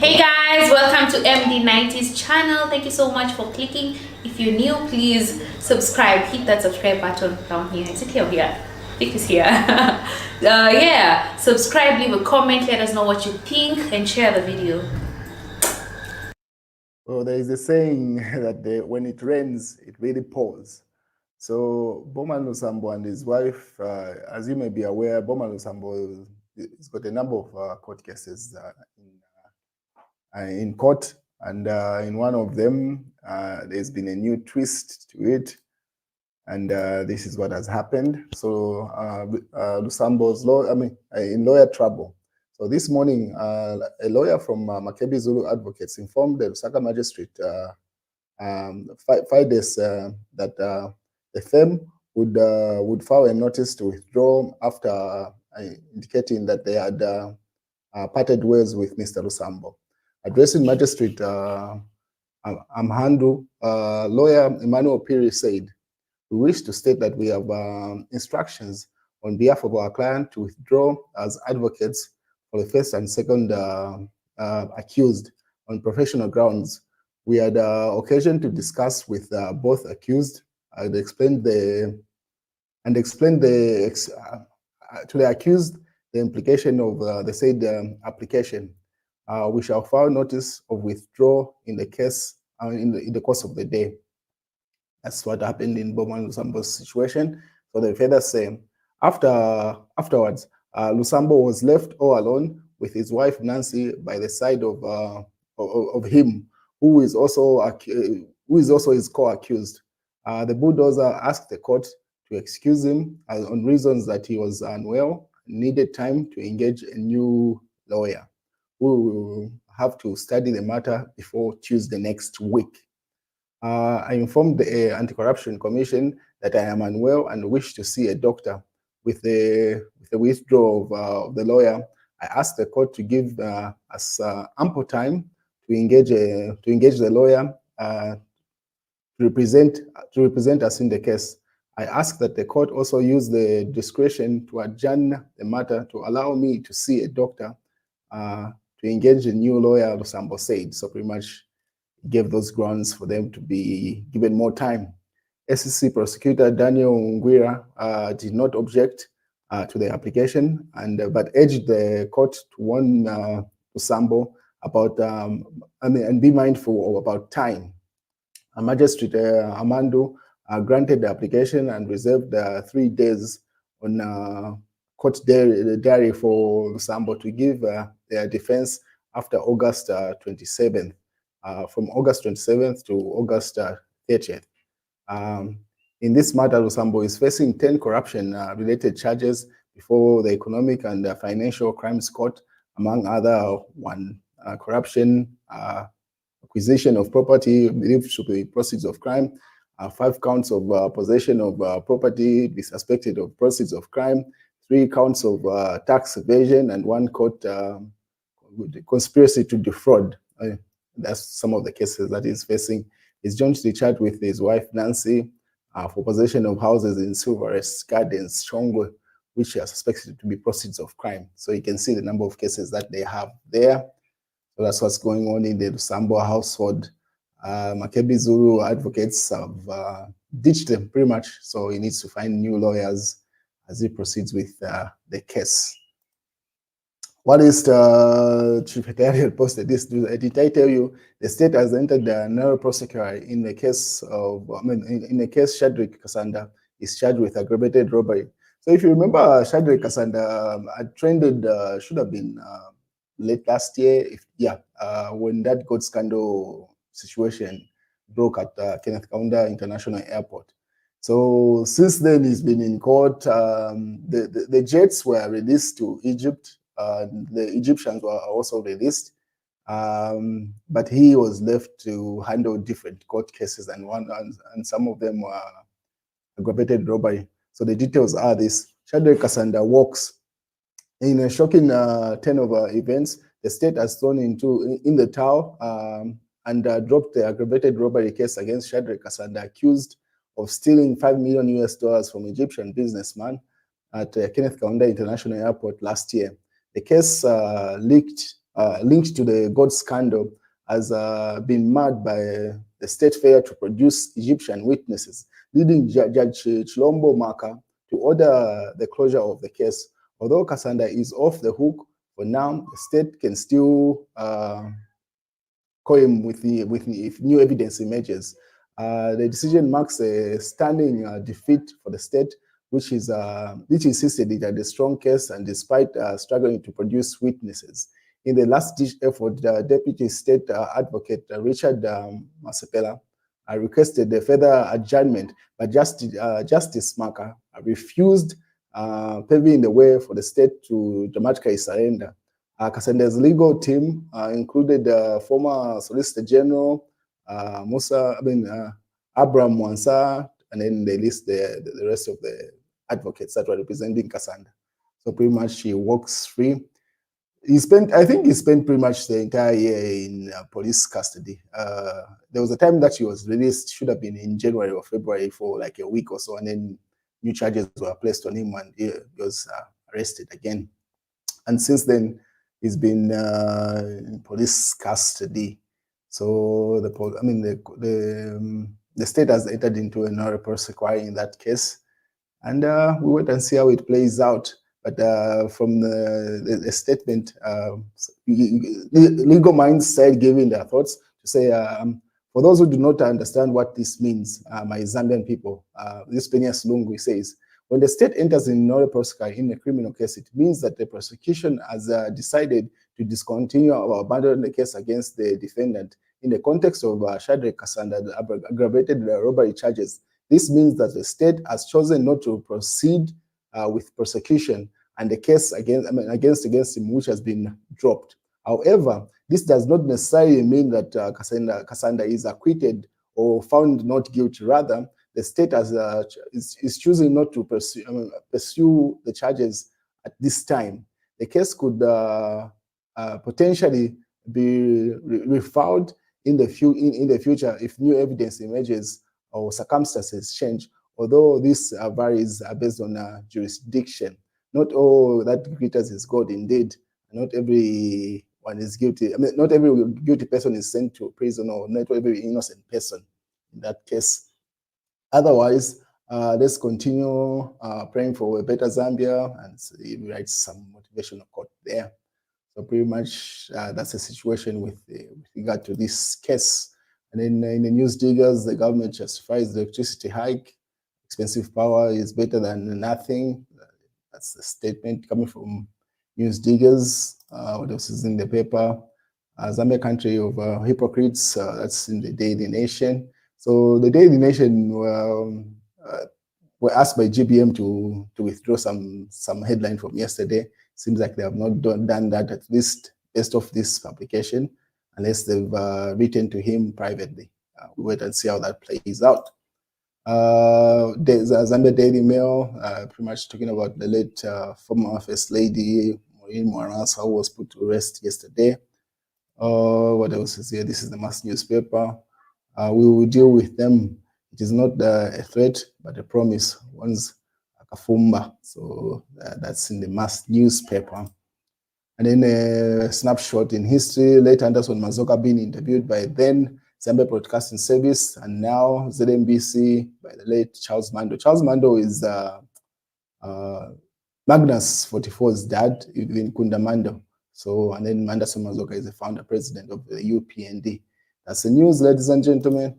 Hey guys, welcome to MD90's channel. Thank you so much for clicking. If you're new, please subscribe. Hit that subscribe button down here. Is it here or here? I think it's here. Yeah, subscribe, leave a comment, let us know what you think, and share the video. Well, there is a saying that when it rains, it really pours. So Bowman Lusambo and his wife, as you may be aware, Bowman Lusambo has got a number of court cases in court, and in one of them, there's been a new twist to it, and this is what has happened. So Lusambo's in lawyer trouble. So this morning, a lawyer from Makebi Zulu Advocates informed the Lusaka magistrate 5 days that the firm would file a notice to withdraw after indicating that they had parted ways with Mr. Lusambo. Addressing Magistrate Amhandu, lawyer Emmanuel Piri said, "We wish to state that we have instructions on behalf of our client to withdraw as advocates for the first and second accused on professional grounds. We had occasion to discuss with both accused and explain to the accused the implication of the said application. We shall file notice of withdrawal in the case in the course of the day." That's what happened in Bowman Lusambo's situation. So they further say, afterwards, Lusambo was left all alone with his wife Nancy by the side of him, who is also his co-accused. The bulldozer asked the court to excuse him on reasons that he was unwell, needed time to engage a new lawyer who will have to study the matter before Tuesday next week. I informed the Anti-Corruption Commission that I am unwell and wish to see a doctor. With the withdrawal of the lawyer, I asked the court to give us ample time to engage the lawyer to represent us in the case. I asked that the court also use the discretion to adjourn the matter to allow me to see a doctor to engage a new lawyer, Lusambo said. So pretty much gave those grounds for them to be given more time. SEC prosecutor Daniel Ngwira did not object to the application, but urged the court to warn Lusambo about and be mindful about time. Magistrate Amando granted the application and reserved 3 days on court diary for Lusambo to give their defense after August 27th. From August 27th to August 30th. In this matter, Lusambo is facing 10 corruption-related charges before the Economic and Financial Crimes Court, among other corruption, acquisition of property believed to be proceeds of crime, 5 counts of possession of property be suspected of proceeds of crime, 3 counts of tax evasion, and 1 count conspiracy to defraud. That's some of the cases that he's facing. He's jointly charged with his wife, Nancy, for possession of houses in Silverest Gardens, Chongwe, which are suspected to be proceeds of crime. So you can see the number of cases that they have there. So that's what's going on in the Lusambo household. Makebi Zulu advocates have ditched him pretty much. So he needs to find new lawyers as he proceeds with the case. What is the Chief Secretariat posted this? Did I tell you the state has entered the nolle prosequi in the case of, in the case Sederick Kasanda is charged with aggravated robbery. So if you remember, Sederick Kasanda had trended, should have been late last year, when that gold scandal situation broke at Kenneth Kaunda International Airport. So since then, he's been in court. The jets were released to Egypt. The Egyptians were also released, but he was left to handle different court cases, and some of them were aggravated robbery. So the details are this: Sederick Kasanda walks in a shocking turn of events. The state has thrown in the towel and dropped the aggravated robbery case against Sederick Kasanda, accused of stealing $5 million from Egyptian businessman at Kenneth Kaunda International Airport last year. The case leaked linked to the gold scandal has been marred by the state failure to produce Egyptian witnesses, leading Judge Chilombo Maka to order the closure of the case. Although Kasanda is off the hook for now, the state can still call him if new evidence emerges. The decision marks a stunning defeat for the state, which insisted it had a strong case and despite struggling to produce witnesses. In the last-ditch effort, the Deputy State Advocate Richard Masepela requested a further adjournment, but Justice Maka refused, paving the way for the state to dramatically surrender. Kasanda's legal team included former Solicitor General Abraham Mwansa, and then they list the rest of the advocates that were representing Kasanda. So pretty much he walks free. I think he spent pretty much the entire year in police custody. There was a time that he was released, should have been in January or February for like a week or so, and then new charges were placed on him and he was arrested again. And since then, he's been in police custody. So the state has entered into a nolle prosequi in that case, and we wait and see how it plays out. But from the statement, legal minds started giving their thoughts to say, for those who do not understand what this means, my Zambian people, this Peñas Lungu says, when the state enters in nolle prosequi in a criminal case, it means that the prosecution has decided to discontinue or abandon the case against the defendant. In the context of Sederick Kasanda, the aggravated robbery charges, this means that the state has chosen not to proceed with prosecution and the case against him, which has been dropped. However, this does not necessarily mean that Kasanda is acquitted or found not guilty. Rather, the state is choosing not to pursue the charges at this time. The case could potentially be refiled in the future if new evidence emerges or circumstances change, although this varies based on jurisdiction. Not all that glitters is gold indeed. Not everyone is guilty. Not every guilty person is sent to prison, or not every innocent person in that case. Otherwise, let's continue praying for a better Zambia, and he writes some motivational quote there. So pretty much that's the situation with regard to this case. And then in the news diggers, the government justifies the electricity hike. Expensive power is better than nothing. That's the statement coming from news diggers. What else is in the paper? Zambia, country of hypocrites. That's in the Daily Nation. So the Daily Nation were asked by GBM to withdraw some headline from yesterday. Seems like they have not done that, at least based off this publication, unless they've written to him privately. We wait and see how that plays out. There's a Zambia Daily Mail, pretty much talking about the late former First Lady, Maureen Mwanasa, who was put to rest yesterday. What else is here? This is the Mass newspaper. We will deal with them. It is not a threat, but a promise. One's Kafumba. So that's in the Mass newspaper. And then a snapshot in history. Late Anderson Mazoka being interviewed by then Zambia Broadcasting Service, and now ZNBC by the late Charles Mando. Charles Mando is Magnus 44's dad, in Kunda Mando. So, and then Anderson Mazoka is the founder president of the UPND. That's the news, ladies and gentlemen.